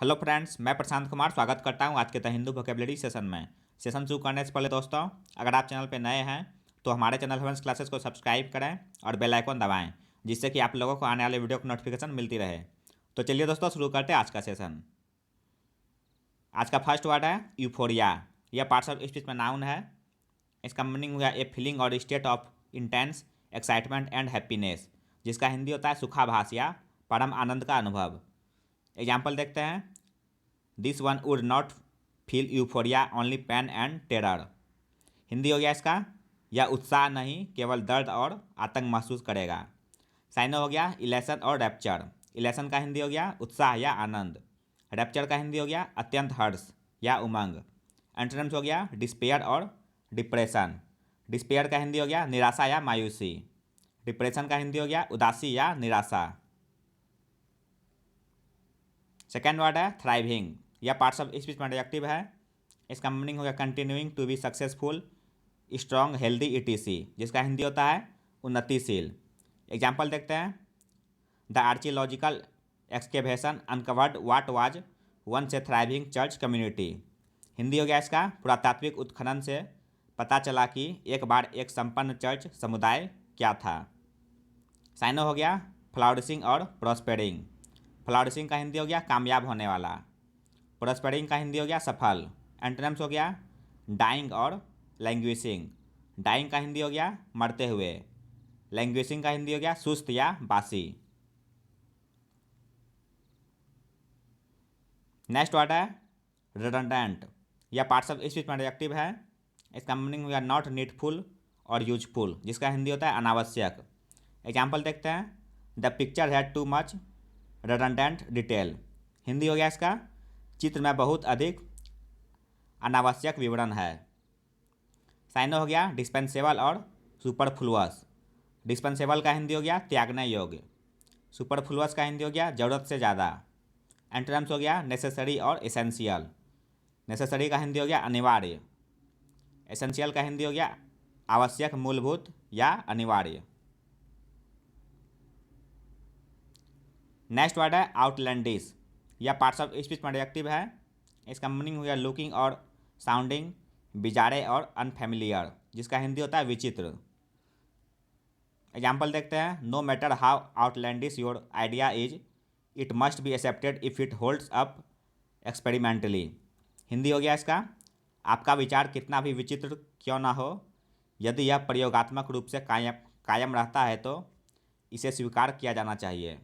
Hello friends, मैं प्रशांत कुमार स्वागत करता हूं आज के द हिंदू वोकेबलरी सेशन में। सेशन शुरू करने से पहले दोस्तों, अगर आप चैनल पर नए हैं तो हमारे चैनल हेवंस क्लासेस को सब्सक्राइब करें और बेल आइकन दबाएं, जिससे कि आप लोगों को आने वाले वीडियो की नोटिफिकेशन मिलती रहे। तो चलिए दोस्तों, शुरू करते हैं आज का सेशन। आज का फर्स्ट वर्ड है यूफोरिया। यह पार्ट्स ऑफ स्पीच में नाउन है। इसका मीनिंग हुआ ए फीलिंग और state of intense excitement and happiness, जिसका हिंदी होता है सुखाभास या परम आनंद का अनुभव। एग्जाम्पल देखते हैं। This one would not feel euphoria only pain and terror. Hindi हो गया इसका, यह उत्साह नहीं केवल दर्द और आतंक महसूस करेगा। साइनो हो गया इलेशन और रैप्चर। इलेशन का हिंदी हो गया उत्साह या आनंद। रैप्चर का हिंदी हो गया अत्यंत हर्ष या उमंग। एंटोनिम्स हो गया डिस्पेयर और डिप्रेशन। डिस्पेयर का हिंदी हो गया निराशा या मायूसी। डिप्रेशन का हिंदी हो गया उदासी या निराशा। सेकेंड वर्ड है थ्राइविंग। यह पार्ट्स ऑफ स्पीच में एडजेक्टिव है। इसका मीनिंग हो गया continuing to be successful, strong, healthy etc, जिसका हिंदी होता है उन्नतिशील। एग्जाम्पल देखते हैं। The archaeological excavation uncovered what was once a thriving church community. Hindi हो गया इसका पुरातात्विक उत्खनन से पता चला कि एक बार एक संपन्न चर्च समुदाय क्या था। साइनो हो गया फ्लाउरिशिंग और प्रॉस्पेरिंग। फ्लाउरिशिंग का हिंदी हो गया कामयाब होने वाला। प्रॉस्पेरिंग का हिंदी हो गया सफल। एंटोनिम्स हो गया डाइंग और लैंग्वेजिंग। डाइंग का हिंदी हो गया मरते हुए। लैंग्वेजिंग का हिंदी हो गया सुस्त या बासी। नेक्स्ट वर्ड है रिडंडेंट। यह पार्ट्स ऑफ स्पीच में एडजेक्टिव है। इसका मीनिंग हो गया नॉट नीडफुल और यूजफुल, जिसका हिंदी होता है अनावश्यक। एग्जाम्पल देखते हैं। The picture had too much redundant detail. Hindi हो गया इसका चित्र में बहुत अधिक अनावश्यक विवरण है। साइनो हो गया डिस्पेंसेबल और सुपरफ्लुअस। डिस्पेंसेबल का हिंदी हो गया त्यागने योग्य। सुपरफ्लुअस का हिंदी हो गया ज़रूरत से ज़्यादा। एंटोनिम्स हो गया नेसेसरी और एसेंशियल। नेसेसरी का हिंदी हो गया अनिवार्य। एसेंशियल का हिंदी हो गया आवश्यक, मूलभूत या अनिवार्य। नेक्स्ट वर्ड है आउटलैंडिश। यह पार्ट्स ऑफ स्पीच में एडजेक्टिव है। इसका मीनिंग हो गया लुकिंग और साउंडिंग बिजारे और अनफेमिलियर, जिसका हिंदी होता है विचित्र। एग्जाम्पल देखते हैं। No matter how outlandish your idea is, it must be accepted if it holds up experimentally. Hindi हो गया इसका आपका विचार कितना भी विचित्र क्यों ना हो, यदि यह प्रयोगात्मक रूप से कायम रहता है तो इसे स्वीकार किया जाना चाहिए।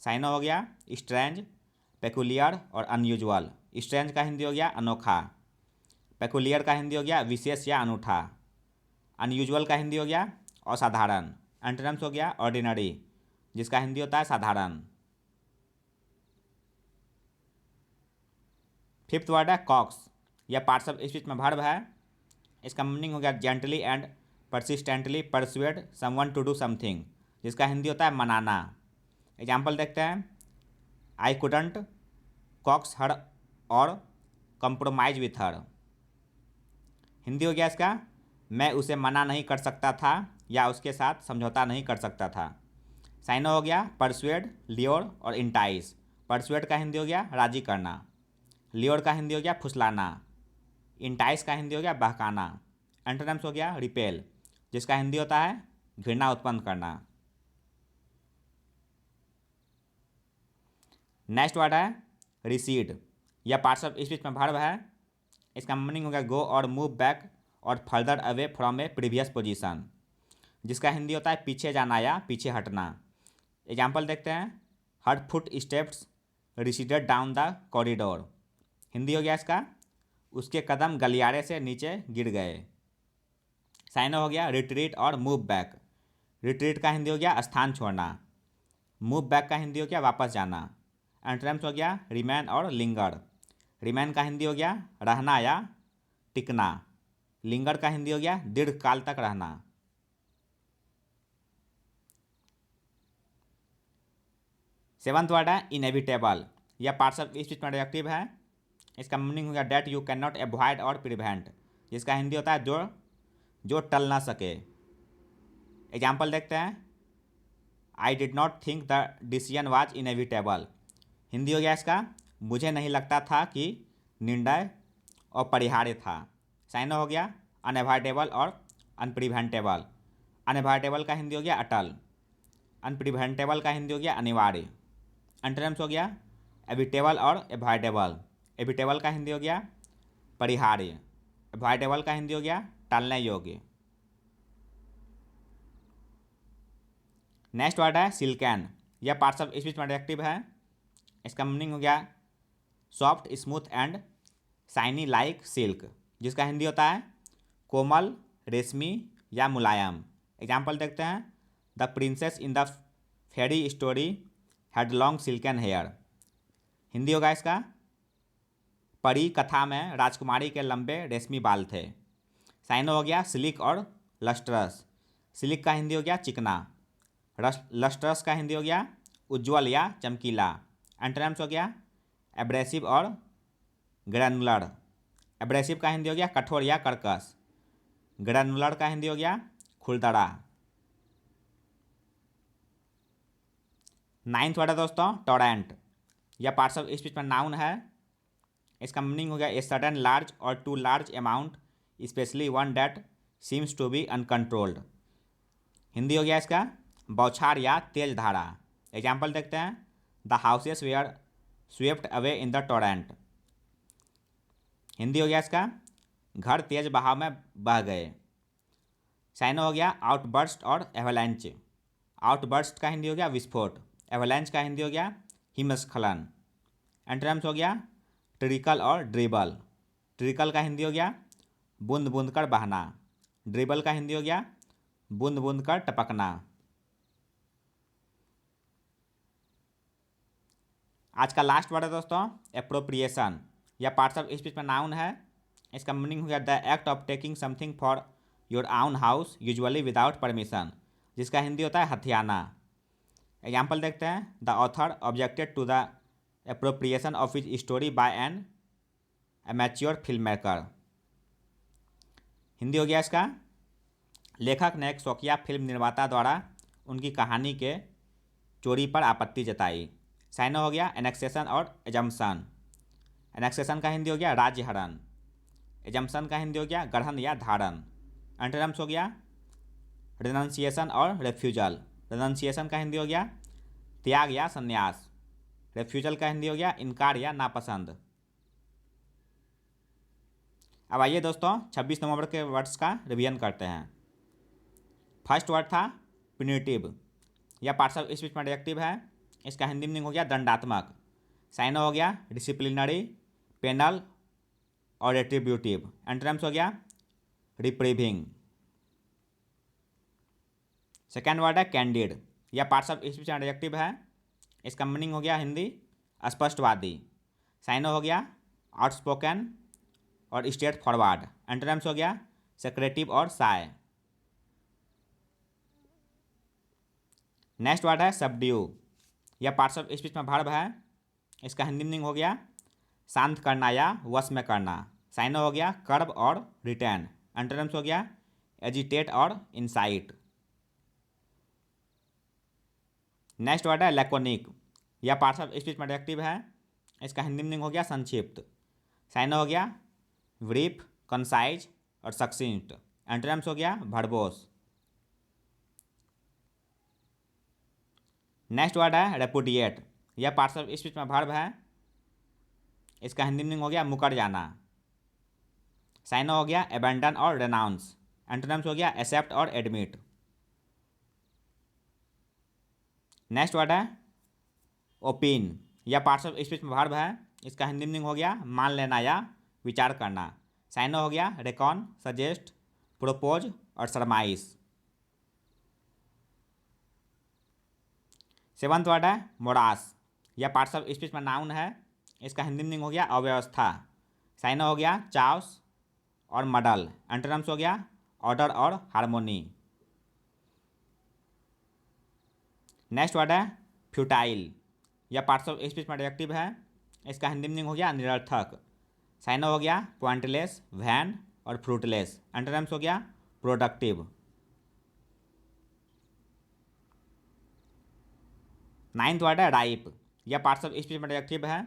साइनो हो गया स्ट्रेंज, पेकुलियर और अनयूजुअल। स्ट्रेंज का हिंदी हो गया अनोखा। पेकुलियर का हिंदी हो गया विशेष या अनूठा। अनयूजुअल का हिंदी हो गया असाधारण। एंटोनिम्स हो गया ऑर्डिनरी, जिसका हिंदी होता है साधारण। फिफ्थ वर्ड है कॉक्स। यह पार्ट्स ऑफ स्पीच में वर्ब है। इसका मीनिंग हो गया gently and persistently persuade someone to do something, जिसका हिंदी होता है मनाना। एग्जाम्पल देखते हैं। आई कुडंट कॉक्स हर और कंप्रोमाइज विथ हर। हिंदी हो गया इसका मैं उसे मना नहीं कर सकता था या उसके साथ समझौता नहीं कर सकता था। साइनो हो गया परसुएड, लियोर और इंटाइस। परसुएड का हिंदी हो गया राजी करना। लियोर का हिंदी हो गया फुसलाना। इंटाइस का हिंदी हो गया बहकाना। एंटोनिम्स हो गया रिपेल, जिसका हिंदी होता है घृणा उत्पन्न करना। नेक्स्ट वर्ड है रिसीड। यह पार्ट्स ऑफ स्पीच में वर्ब है। इसका मीनिंग हो गया गो और मूव बैक और further away from A previous position, जिसका हिंदी होता है पीछे जाना या पीछे हटना। एग्जाम्पल देखते हैं। Her foot steps receded down the corridor. Hindi हो गया इसका उसके कदम गलियारे से नीचे गिर गए। साइनो हो गया रिट्रीट और मूव बैक। रिट्रीट का हिंदी हो गया स्थान छोड़ना। मूव बैक का हिंदी हो गया वापस जाना। एंटोनिम्स हो गया रिमेन और लिंगर। रिमेन का हिंदी हो गया रहना या टिकना। लिंगर का हिंदी हो गया दीर्घ काल तक रहना। सेवंथ वर्ड है इनएविटेबल। यह पार्ट्स ऑफ स्पीच में एडजेक्टिव है। इसका मीनिंग हो गया that you can not avoid और प्रिवेंट, जिसका हिंदी होता है जो जो टल ना सके। एग्जाम्पल देखते हैं। I did not think the decision was inevitable. Hindi हो गया इसका मुझे नहीं लगता था कि निर्णय अपरिहार्य था। साइन हो गया अनएवॉइडेबल और अनप्रिवेंटेबल। अनएवॉइडेबल का हिंदी हो गया अटल, अनप्रिवेंटेबल का हिंदी हो गया अनिवार्य। एंटोनिम्स हो गया एविटेबल और एवॉइडेबल। एविटेबल का हिंदी हो गया परिहार्य, एवॉइडेबल का हिंदी हो गया टालने योग्य। नेक्स्ट वर्ड है सिल्कैन। यह पार्ट्स ऑफ स्पीच में एडजेक्टिव है। इसका मीनिंग हो गया soft smooth and shiny like silk, जिसका हिंदी होता है कोमल, रेशमी या मुलायम। एग्जाम्पल देखते हैं। The princess in the fairy story had long silken hair. Hindi होगा इसका परी कथा में राजकुमारी के लंबे रेशमी बाल थे। साइन हो गया सिलिक और लस्ट्रस। सिलिक का हिंदी हो गया चिकना, लस्ट्रस का हिंदी हो गया उज्ज्वल या चमकीला। एंटोनिम्स हो गया एब्रेसिव और ग्रैनुलर। एब्रेसिव का हिंदी हो गया कठोर या कर्कश। ग्रैनुलर का हिंदी हो गया खुरदरा। नाइन्थ वर्ड है दोस्तों टोरेंट। यह पार्ट्स ऑफ स्पीच में नाउन है। इसका मीनिंग हो गया ए सडन लार्ज और too large amount specially one that seems to be uncontrolled. Hindi हो गया इसका बौछार या तेज धारा। एग्जाम्पल देखते हैं। The houses were swept away in the torrent. Hindi हो गया इसका घर तेज बहाव में बह गए। साइन हो गया आउटबर्स्ट और एवलांच। आउटबर्स्ट का हिंदी हो गया विस्फोट, एवलांच का हिंदी हो गया हिमस्खलन। एंटोनिम्स हो गया ट्रिकल और ड्रिबल। ट्रिकल का हिंदी हो गया बूंद बूंद कर बहना, ड्रिबल का हिंदी हो गया बूंद बूंद कर टपकना। आज का लास्ट वर्ड है दोस्तों एप्रोप्रिएशन। यह पार्ट्स ऑफ स्पीच में नाउन है। इसका मीनिंग हो गया the act of taking something for your own house usually without permission, जिसका हिंदी होता है हथियाना। एग्जाम्पल देखते हैं। The author objected to the appropriation of his story by an amateur film maker. Hindi हो गया इसका लेखक ने एक शौकिया फिल्म निर्माता द्वारा उनकी कहानी के चोरी पर आपत्ति जताई। साइन हो गया एनेक्सेशन और एजम्पशन। एनेक्सेशन का हिंदी हो गया राज्य हरण, एजम्पशन का हिंदी हो गया ग्रहण या धारण। एंटोनिम्स हो गया रिनंसिएशन और रेफ्यूजल। रिनंसिएशन का हिंदी हो गया त्याग या संन्यास, रेफ्यूजल का हिंदी हो गया इनकार या नापसंद। अब आइए दोस्तों 26 नवंबर के वर्ड्स का रिवीजन करते हैं। फर्स्ट वर्ड था प्यूनिटिव। यह पार्ट्स ऑफ स्पीच में एडजेक्टिव है। इसका हिंदी मीनिंग हो गया दंडात्मक। साइन हो गया डिसिप्लिनरी, पेनल और रेट्रीब्यूटिव। एंटोनिम्स हो गया रिप्रीविंग। सेकेंड वर्ड है कैंडिड। यह पार्ट्स ऑफ स्पीच में एडजेक्टिव है। इसका मीनिंग हो गया हिंदी स्पष्टवादी। साइन हो गया आउटस्पोकन और स्ट्रेट फॉरवर्ड। एंटोनिम्स हो गया सेक्रेटिव और साय। नेक्स्ट वर्ड है सबड्यू। यह पार्ट्स ऑफ स्पीच में वर्ब है। इसका हिंदी मीनिंग हो गया शांत करना या वश में करना। साइन हो गया कर्ब और रिटेन। एंटोनिम्स हो गया एजिटेट और इंसाइट। नेक्स्ट वर्ड है लैकोनिक। यह पार्ट्स ऑफ स्पीच में एडजेक्टिव है। इसका हिंदी मीनिंग हो गया संक्षिप्त। साइन हो गया ब्रीफ, कंसाइज और सक्सिंट। एंटोनिम्स हो गया वर्बोस। नेक्स्ट वर्ड है रेपुडिएट। यह पार्ट्स ऑफ स्पीच में वर्ब है। इसका हिंदी मीनिंग हो गया मुकर जाना। साइन हो गया एबेंडन और रेनाउंस। एंटोनिम्स हो गया एक्सेप्ट और एडमिट। नेक्स्ट वर्ड है ओपिन। यह पार्ट्स ऑफ स्पीच में वर्ब है। इसका हिंदी मीनिंग हो गया मान लेना या विचार करना। साइन हो गया रेकॉन, सजेस्ट, प्रोपोज और सरमाइस। सेवंथ वर्ड है मोरास। यह पार्ट्स ऑफ स्पीच में नाउन है। इसका हिंदी मीनिंग हो गया अव्यवस्था। साइन हो गया चाउस और मडल। एंटोनिम्स हो गया ऑर्डर और हार्मोनी। नेक्स्ट वर्ड है फ्यूटाइल। यह पार्ट्स ऑफ स्पीच में एडजेक्टिव है। इसका हिंदी मीनिंग हो गया निरर्थक। साइन हो गया पॉइंटलेस, वैन और फ्रूटलेस। एंटोनिम्स हो गया प्रोडक्टिव। नाइन्थ वर्ड है राइप। यह पार्ट्स ऑफ स्पीच में एडजेक्टिव है।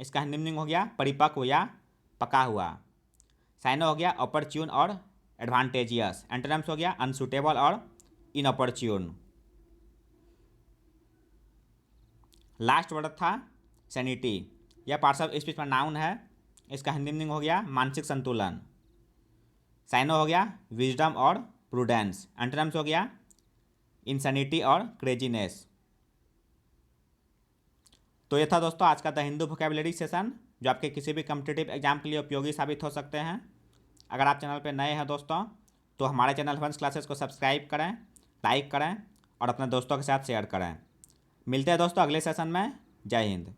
इसका हिंदी मीनिंग हो गया परिपक्व या पका हुआ। साइनो हो गया ऑपर्च्यून और एडवांटेजियस। एंटोनिम्स हो गया अनसुटेबल और इनऑपर्च्यून। लास्ट वर्ड था सैनिटी। यह पार्ट्स ऑफ स्पीच पर नाउन है। इसका हिंदी मीनिंग हो गया मानसिक संतुलन। साइनो हो गया विजडम और प्रूडेंस। एंटोनिम्स हो गया इंसैनिटी और क्रेजीनेस। तो ये था दोस्तों आज का द हिंदू वोकैबुलरी सेशन, जो आपके किसी भी कॉम्पिटिटिव एग्जाम के लिए उपयोगी साबित हो सकते हैं। अगर आप चैनल पर नए हैं दोस्तों तो हमारे चैनल हेवंस क्लासेस को सब्सक्राइब करें, लाइक करें और अपने दोस्तों के साथ शेयर करें। मिलते हैं दोस्तों अगले सेशन में। जय हिंद।